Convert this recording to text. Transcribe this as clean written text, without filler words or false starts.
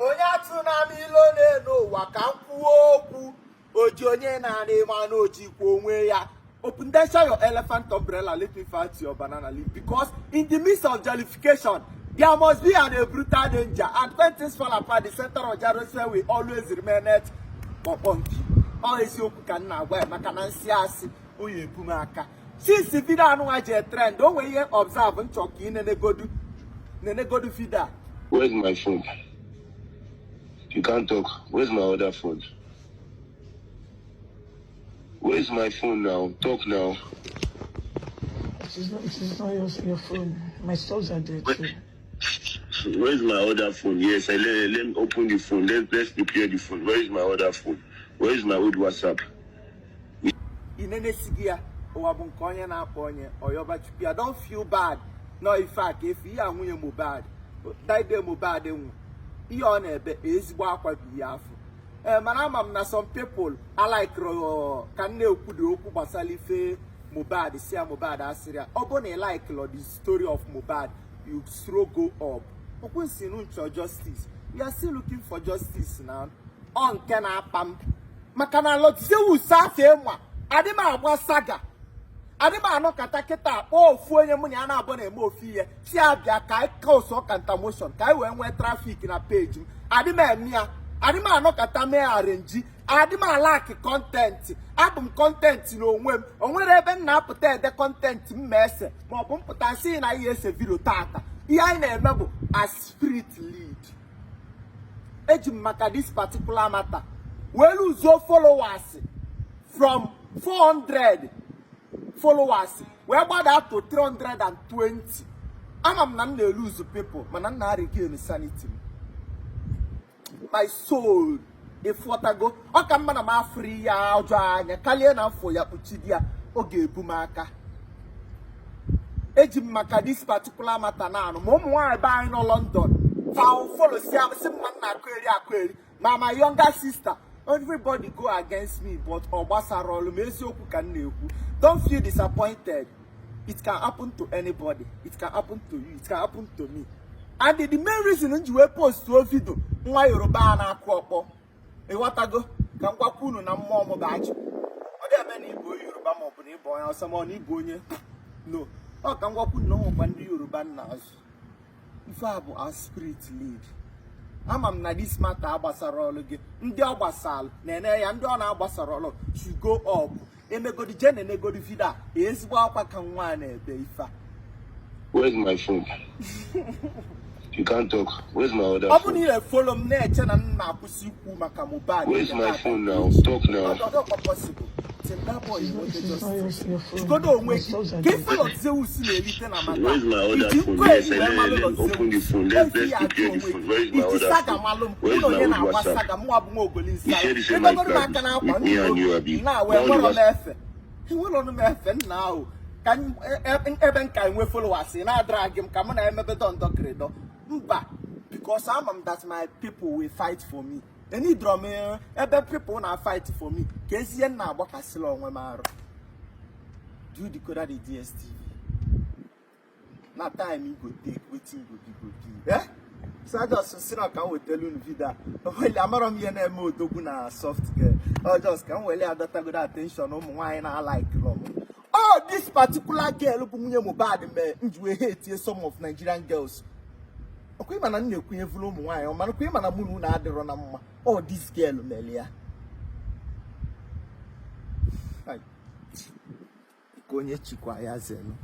Onyatu na milone no wakampu oku. Oji onye na nema no jikwo onwe ya. Open your elephant umbrella, let me fight your banana leaf. Because in the midst of jollification, there must be a brutal danger. And when things fall apart, the center of Jerusalem will always remain at Poponki. Always you can now wear Macanansiasi, Uye Pumaka. Since the video no trend, don't we observe and talk in and go do feeder. Where's my phone? You can't talk. Where's my other phone? Where's my phone now? Talk now. It is not your phone. My stores are there too. Where's my other phone? Yes, let me open the phone. Let's prepare the phone. Where is my other phone? Where is my old WhatsApp? Don't feel bad. No, in fact, if you are mohbad, that day mohbad, you on a bit is what be after. Manam na some people I like can ne okudu oku basalife mohbad see mohbad asiria obone like the story of mohbad you throw go up okun sinu cho justice we are still looking for justice now on kana pam makana lot se wu sa fe mwa adima agba saga adima anokata kita ofu onye mu nya na abo na eme ofiye si abia kai cause okanta motion kai we nwe traffic na page adima emia adima anokata me arrange adima lack content abum content no onwere ebe na apụta ede content mmese ma obum puta si na ihe ese video tata ihe anyị na-eme bụ as spirit lead eji maka this particular matter we lose followers from 400 followers we gbada to 320 amam na m na-lose people mana na regain sanity my soul if what I go oka mma na ma free ya ojo anya kalie na afọ ya kpuchidi ya oge ebumaka eji maka this particular matter na anu mo nwa ebe anyị no London follow see am say man na akweri my younger sister everybody go against me but ogbasara olu me eziokwu ka na ekwu don't feel disappointed. It can happen to anybody. It can happen to you. It can happen to me. And the main reason you post to a video nwa Yoruba na akwopo e watago ka ngwakwu unu na mmụọ mo baji o de eme na Igbo Yoruba mo bụ na Igbo onye ọsọ mo na Igbo onye no o ka ngwakwu unu no kwa ndị Yoruba na azụ ife a bụ as spirit lead amam na this matter agbasara olu gị ndị ọ gbasara na-ene ya ndị ọ na-agbasara olu should go up emegodi je na-enegodi vida ezigbo akwa ka nwa na-ebe ife. Where's my phone? You can't talk. Where's my other phone? You follow me, Where's my phone now? Talk now. Possible. Where's my other phone? Yes, let open the phone. Let's prepare the phone. Where is my other phone? Where is my old WhatsApp? You share the same like that with me and you, Abi. Now, can even can we follow us in our drag him? Come on, I remember don't talk credo. Because that my people will fight for me. Any drummer, people now fight for me. Case na boka silo we maro. Do the code the DSTV. Na time you go take, waiting go do. Eh? So I just sit down can we tell you vida. Well, amaro mi na mo dogu na soft girl. Or just can we let that go attention no why na like rom. Oh, this particular girl who mohbad me hate some of Nigerian girls. Okay, man, I'm not going to follow my own. Man, okay, man, I'm going to oh, this girl, Melia. Hi. Go near Chikwaya Zeno.